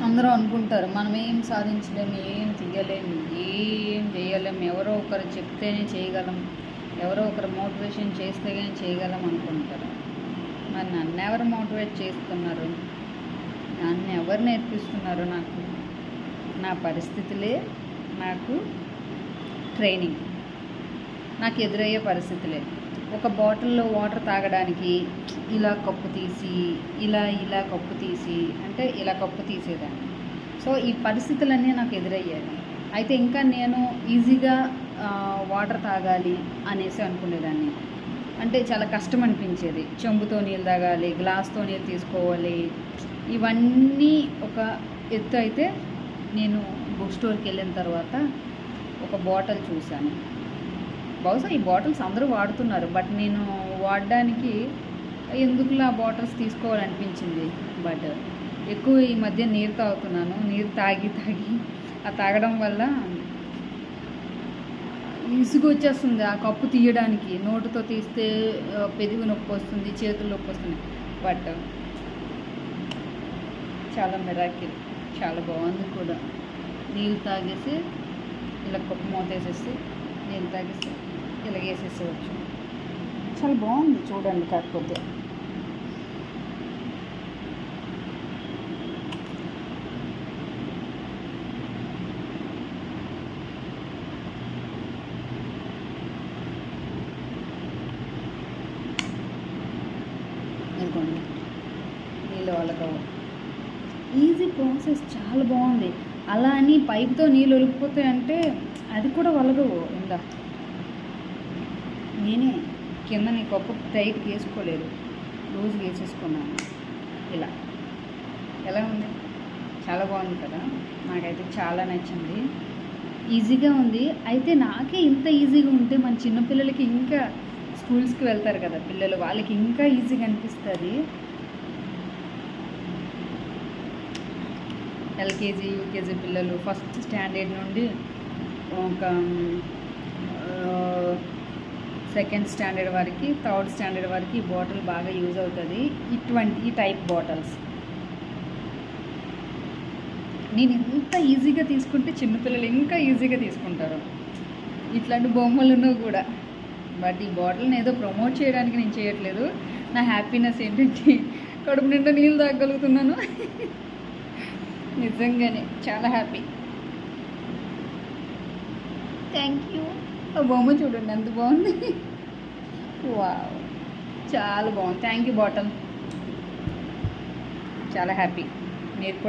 అందరూ అనుకుంటారు మనం ఏం సాధించలేము, ఏం తీయలేము, ఏం చేయలేము, ఎవరో ఒకరు చెప్తేనే చేయగలం, ఎవరో ఒకరు మోటివేషన్ చేస్తే కానీ చేయగలం అనుకుంటారు. మరి నన్ను ఎవరు మోటివేట్ చేస్తున్నారు, నన్ను ఎవరు నేర్పిస్తున్నారు? నా పరిస్థితులే నాకు ట్రైనింగ్, నాకు ఎదురయ్యే పరిస్థితులే. ఒక బాటిల్లో వాటర్ తాగడానికి ఇలా కప్పు తీసి ఇలా కప్పు తీసి అంటే ఇలా కప్పు తీసేదాన్ని. సో ఈ పరిస్థితులన్నీ నాకు ఎదురయ్యాయి. అయితే ఇంకా నేను ఈజీగా వాటర్ తాగాలి అనేసి అనుకునేదాన్ని. అంటే చాలా కష్టం అనిపించేది. చెంబుతో నీళ్ళు తాగాలి, గ్లాస్తో నీళ్ళు తీసుకోవాలి, ఇవన్నీ ఒక ఎత్తు. అయితే నేను బుక్ స్టోర్కి వెళ్ళిన తర్వాత ఒక బాటిల్ చూశాను. బహుశా ఈ బాటిల్స్ అందరూ వాడుతున్నారు, బట్ నేను వాడడానికి ఎందుకులా బాటిల్స్ తీసుకోవాలనిపించింది. బట్ ఎక్కువ ఈ మధ్య నీరు తాగుతున్నాను. నీరు తాగి ఆ తాగడం వల్ల ఇసుగు వచ్చేస్తుంది ఆ కప్పు తీయడానికి. నోటుతో తీస్తే పెదవి నొప్పి వస్తుంది, చేతులు నొప్పి వస్తుంది. బట్ చాలా మిరాకిల్, చాలా బాగుంది కూడా. నీళ్ళు తాగేసి ఇలా కప్పు మూతేసేసి నీళ్ళు తాగేసి ఇలా వేసేసేవచ్చు. చాలా బాగుంది చూడండి. కాకపోతే ఇదిగోండి నీళ్ళు వాళ్ళకవు. ఈజీ ప్రాసెస్, చాలా బాగుంది. అలా అని పైపుతో నీళ్ళు ఒలికిపోతాయి అంటే అది కూడా వలగవు. ఇందా నేనే కింద నీ కప్పు టైట్కి వేసుకోలేదు, లూజ్గా వేసేసుకున్నాను. ఇలా ఎలా ఉంది? చాలా బాగుంది కదా. నాకైతే చాలా నచ్చింది. ఈజీగా ఉంది. అయితే నాకే ఇంత ఈజీగా ఉంటే మన చిన్నపిల్లలకి, ఇంకా స్కూల్స్కి వెళ్తారు కదా పిల్లలు, వాళ్ళకి ఇంకా ఈజీగా అనిపిస్తుంది. ఎల్కేజీ యూకేజీ పిల్లలు ఫస్ట్ స్టాండర్డ్ నుండి ఒక సెకండ్ స్టాండర్డ్ వరకు, థర్డ్ స్టాండర్డ్ వరకు ఈ బాటిల్ బాగా యూజ్ అవుతుంది. ఈ టైప్ బాటిల్స్ నేను ఎంత ఈజీగా తీసుకుంటే చిన్నపిల్లలు ఇంకా ఈజీగా తీసుకుంటారు. ఇట్లాంటి బొమ్మలను కూడా. బట్ ఈ బాటిల్ని ఏదో ప్రమోట్ చేయడానికి నేను చేయట్లేదు. నా హ్యాపీనెస్ ఏంటంటే కడుపు నిండా నీళ్ళు తాగలుగుతున్నాను. నిజంగానే చాలా హ్యాపీ. Thank you. ఆ బొమ్మ చూడండి ఎంత బాగుంది. వావ్, చాలా బాగుంది. Thank you bottle. చాలా హ్యాపీ. మీరు కూడా